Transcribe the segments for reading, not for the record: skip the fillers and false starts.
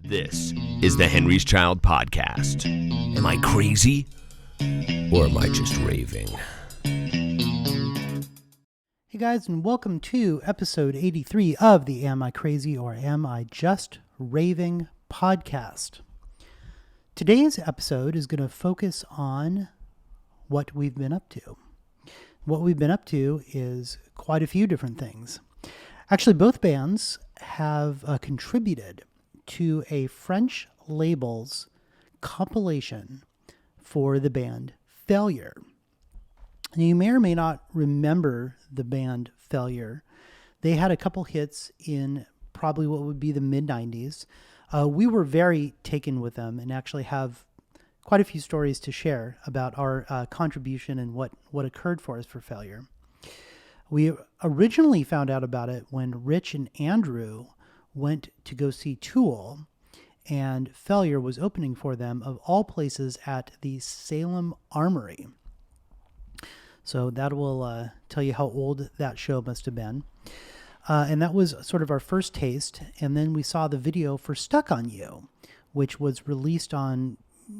This is the Henry's Child Podcast. Am I crazy? Or am I just raving? Hey guys, and welcome to episode 83 of the Am I Crazy or Am I Just Raving podcast. Today's episode is going to focus on what we've been up to. What we've been up to is quite a few different things. Actually, both bands have contributed to a French label's compilation for the band Failure. Now, you may or may not remember the band Failure. They had a couple hits in probably what would be the mid-90s. We were very taken with them and actually have quite a few stories to share about our contribution and what occurred for us for Failure. We originally found out about it when Rich and Andrew went to go see Tool, and Failure was opening for them, of all places, at the Salem Armory. So that will tell you how old that show must have been. And that was sort of our first taste. And then we saw the video for Stuck on You, which was released on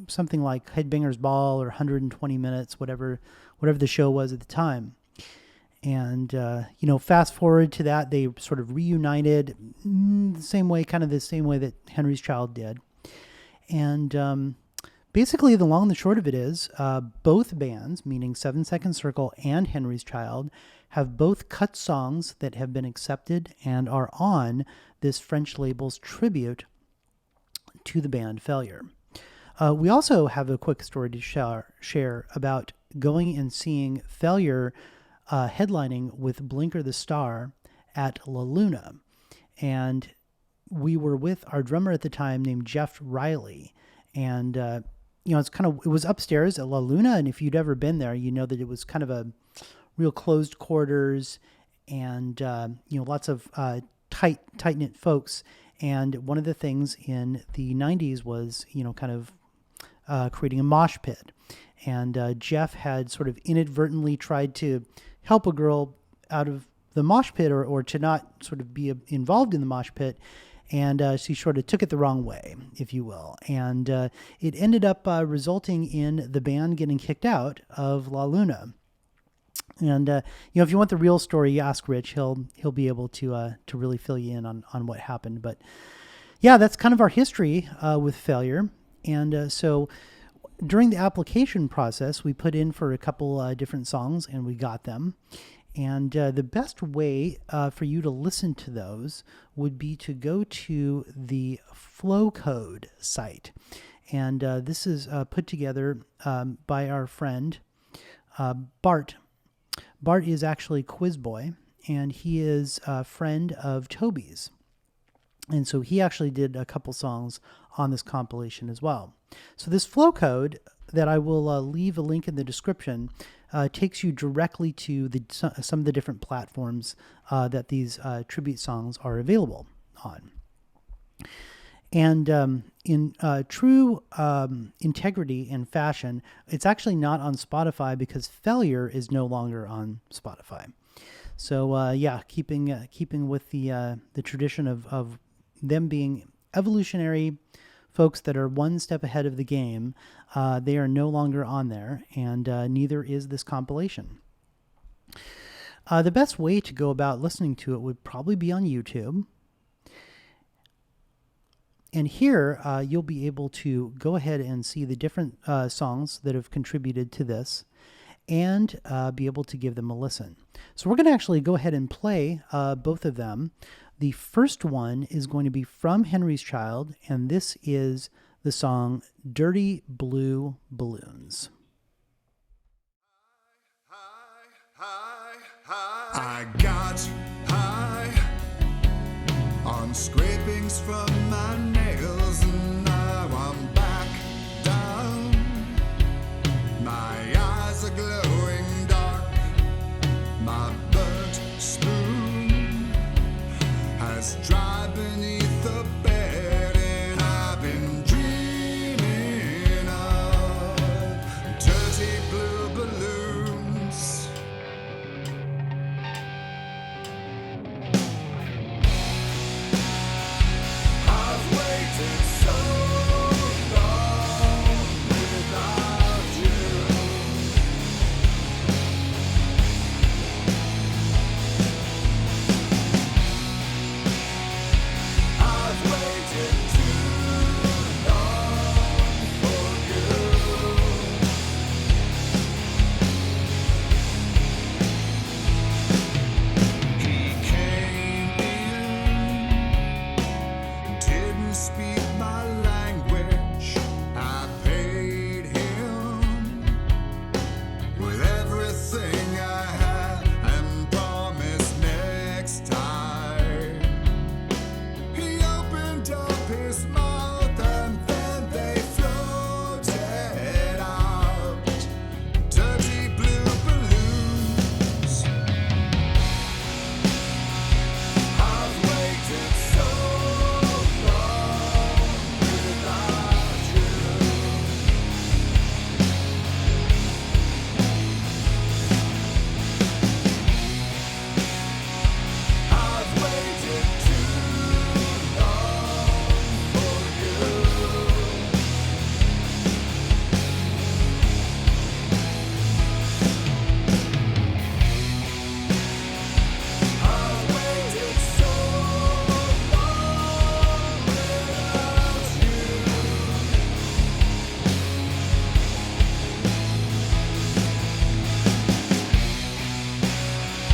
something like Headbangers Ball or 120 Minutes, whatever the show was at the time. And, fast forward to that, they sort of reunited the same way that Henry's Child did. And basically, the long and the short of it is, both bands, meaning 7 Second Circle and Henry's Child, have both cut songs that have been accepted and are on this French label's tribute to the band Failure. We also have a quick story to share about going and seeing Failure headlining with Blinker the Star at La Luna. And we were with our drummer at the time named Jeff Riley. And, it was upstairs at La Luna. And if you'd ever been there, you know that it was kind of a real closed quarters and, lots of tight-knit folks. And one of the things in the 90s was, creating a mosh pit. And Jeff had sort of inadvertently tried to help a girl out of the mosh pit or to not sort of be involved in the mosh pit. And she sort of took it the wrong way, if you will. And it ended up resulting in the band getting kicked out of La Luna. And, if you want the real story, you ask Rich. He'll be able to really fill you in on what happened. But yeah, that's kind of our history with Failure. And so during the application process, we put in for a couple different songs and we got them. And the best way for you to listen to those would be to go to the Flowcode site. And this is put together by our friend Bart. Bart is actually Quiz Boy, and he is a friend of Toby's. And so he actually did a couple songs on this compilation as well. So this Flowcode that I will leave a link in the description takes you directly to some of the different platforms that these tribute songs are available on. And in true integrity and fashion, it's actually not on Spotify because Failure is no longer on Spotify. So keeping with the tradition of them being evolutionary folks that are one step ahead of the game, they are no longer on there, and neither is this compilation. The best way to go about listening to it would probably be on YouTube. And here you'll be able to go ahead and see the different songs that have contributed to this and be able to give them a listen. So we're going to actually go ahead and play both of them. The first one is going to be from Henry's Child, and this is the song Dirty Blue Balloons. I got high on scrapings from my nails, and now I'm back down. My eyes are glowing dark, my burnt spoon has dried beneath the bed, and I've been dreaming of dirty blue balloons. I've waited speak my language. I paid him with everything I had and promised next time. He opened up his mouth and then they floated out dirty blue balloons. I've waited so long without you. I've waited too long for you. I've waited so long without you. I've waited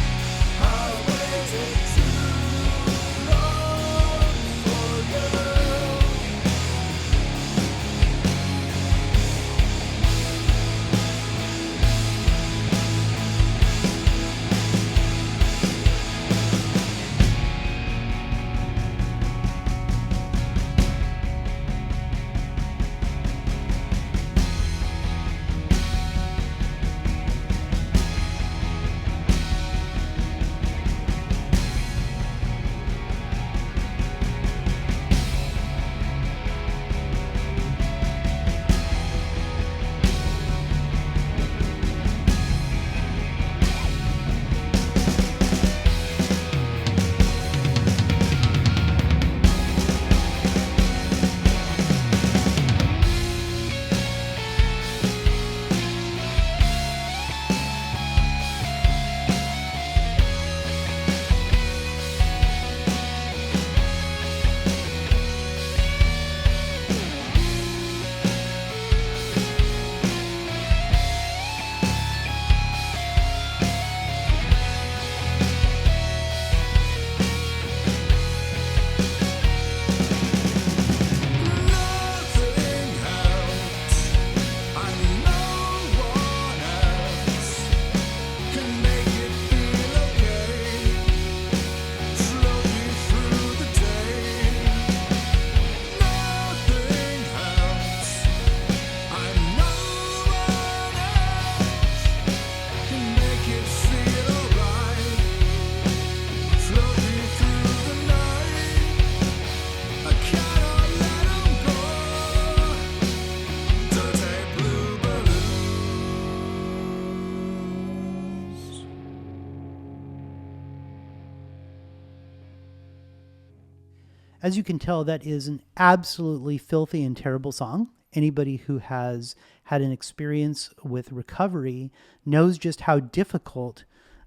too long for you. Nothing helps, and no one else can make it feel okay. Slowly through the day. Nothing helps, and no one else can make it feel alright. Slowly through the night. I cannot let 'em go. Dirty blue balloons. As you can tell, that is an absolutely filthy and terrible song. Anybody who has had an experience with recovery knows just how difficult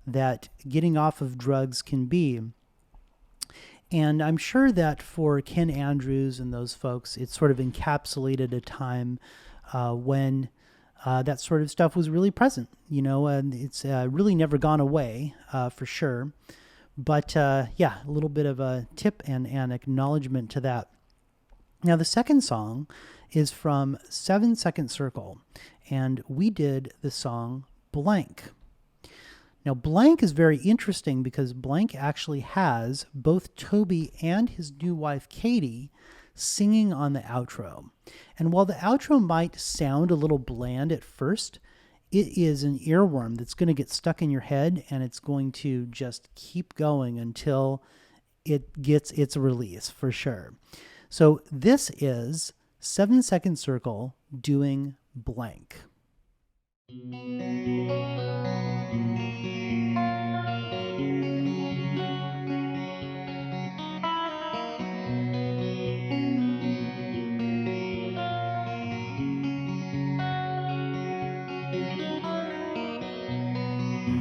that getting off of drugs can be. And I'm sure that for Ken Andrews and those folks, it sort of encapsulated a time when that sort of stuff was really present, and it's really never gone away for sure. But yeah, a little bit of a tip and an acknowledgement to that. Now, the second song is from 7 Second Circle, and we did the song Blank. Now, Blank is very interesting because Blank actually has both Toby and his new wife, Katie, singing on the outro. And while the outro might sound a little bland at first, it is an earworm that's going to get stuck in your head, and it's going to just keep going until it gets its release for sure. So this is 7 Second Circle doing Blank.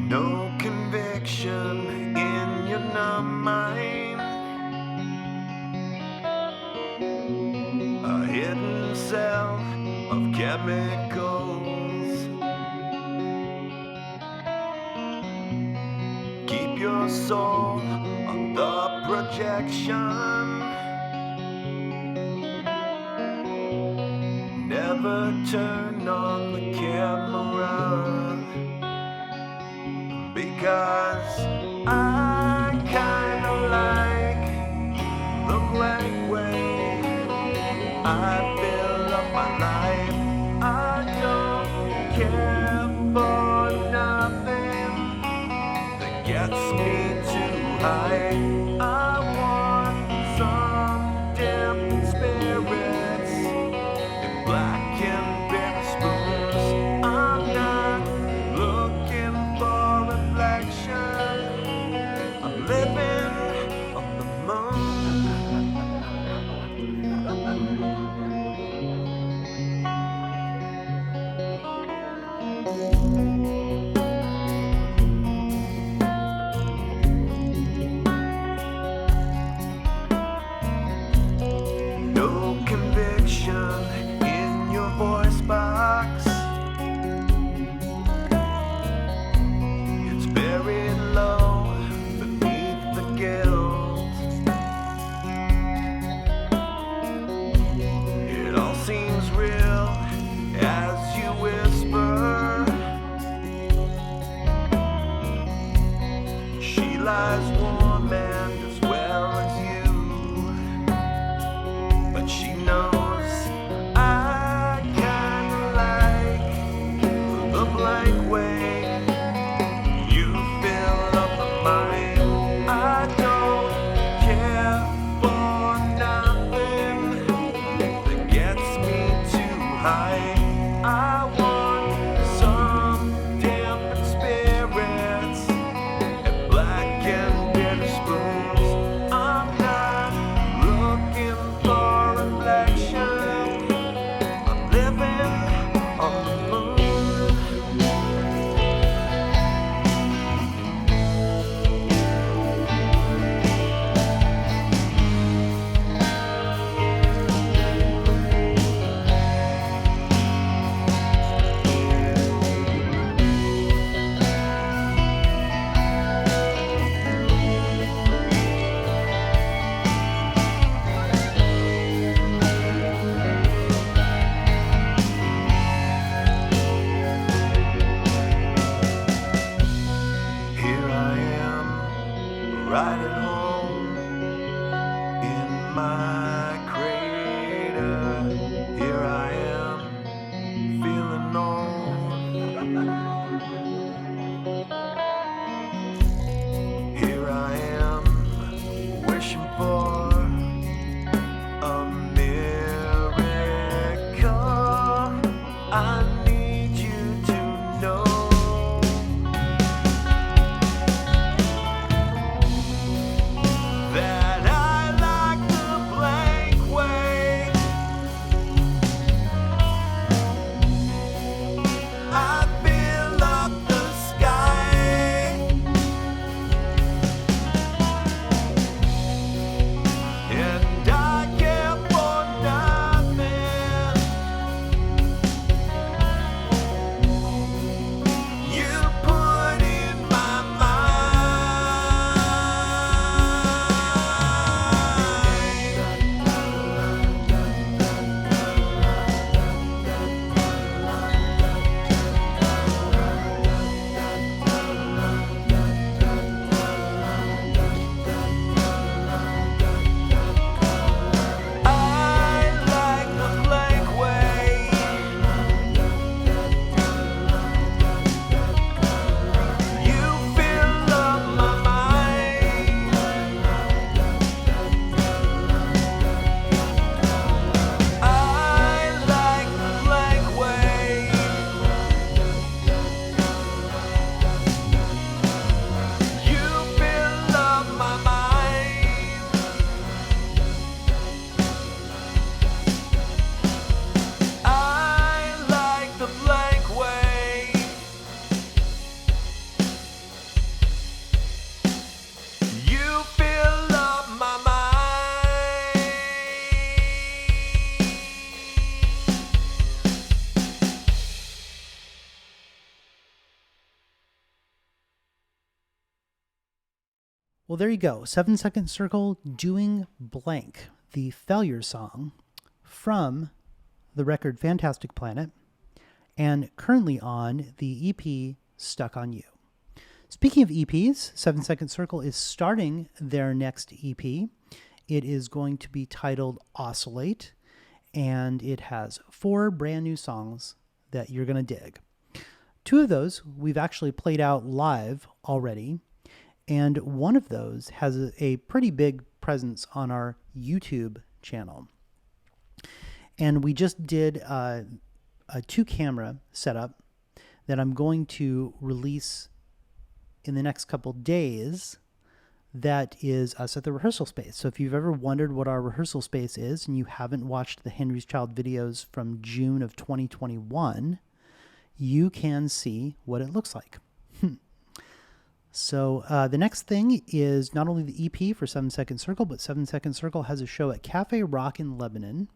No conviction in your numb mind. A hidden cell of chemicals. Keep your soul on the projection. never turn on the camera because I kinda like the blank way I fill up my life. I don't care for nothing that gets me too high. I want some damp spirits in black and bitter spoons. I'm not looking for reflection. I'm living on the moon. No conviction in your voice box. It's buried low beneath the guilt. It all seems real as you whisper. She lies warm and as well as you. But she knows I kinda like the blank way you fill up the mind. I don't care for nothing that gets me too high. I want some dampened spirits and black and bitter spoons. I'm not looking for reflection. I'm living on the moon. Here I am, right at home in my crater. Here I am, feeling old. Here I am, wishing for a miracle. I need you to know that I like the blank way I fill up the sky, and I care for nothing you put in my I like the blank way you fill up my mind. I like the blank way you fill up my mind. I like the blank way you fill up my mind. Well, there you go. 7-Second Circle doing blank, the failure song from the record Fantastic Planet, and currently on the EP Stuck on You. Speaking of EPs, 7 Second Circle is starting their next EP. It is going to be titled Oscillate, and it has 4 brand new songs that you're going to dig. 2 of those we've actually played out live already, and one of those has a pretty big presence on our YouTube channel. And we just did a 2-camera setup that I'm going to release in the next couple days. That is us at the rehearsal space. So if you've ever wondered what our rehearsal space is and you haven't watched the Henry's Child videos from June of 2021, you can see what it looks like. So the next thing is not only the EP for 7 Second Circle, but 7 Second Circle has a show at Cafe Rock in Lebanon.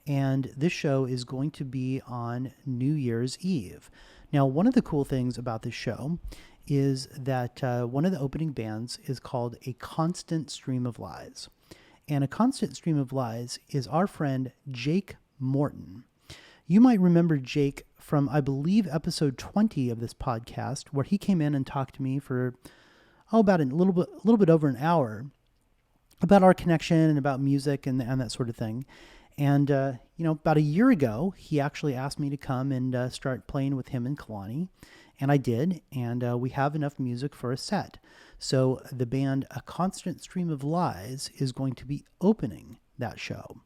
And this show is going to be on New Year's Eve. Now, one of the cool things about this show is that one of the opening bands is called A Constant Stream of Lies. And A Constant Stream of Lies is our friend Jake Morton. You might remember Jake from, I believe, episode 20 of this podcast, where he came in and talked to me for about a little bit over an hour about our connection and about music and that sort of thing. And about a year ago, he actually asked me to come and start playing with him and Kalani. And I did, and we have enough music for a set. So the band A Constant Stream of Lies is going to be opening that show.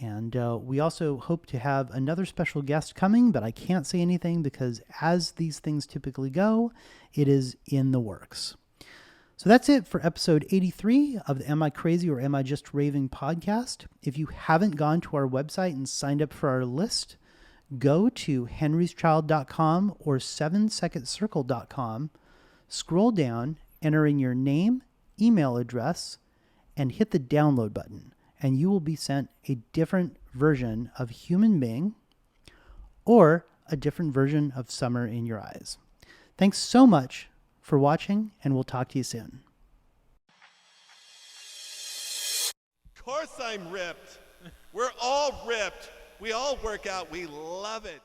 And we also hope to have another special guest coming, but I can't say anything because as these things typically go, it is in the works. So that's it for episode 83 of the Am I Crazy or Am I Just Raving podcast. If you haven't gone to our website and signed up for our list, go to henryschild.com or 7secondcircle.com, scroll down, enter in your name, email address, and hit the download button, and you will be sent a different version of Human Being or a different version of Summer in Your Eyes. Thanks so much for watching, and we'll talk to you soon. Of course I'm ripped. We're all ripped. We all work out. We love it.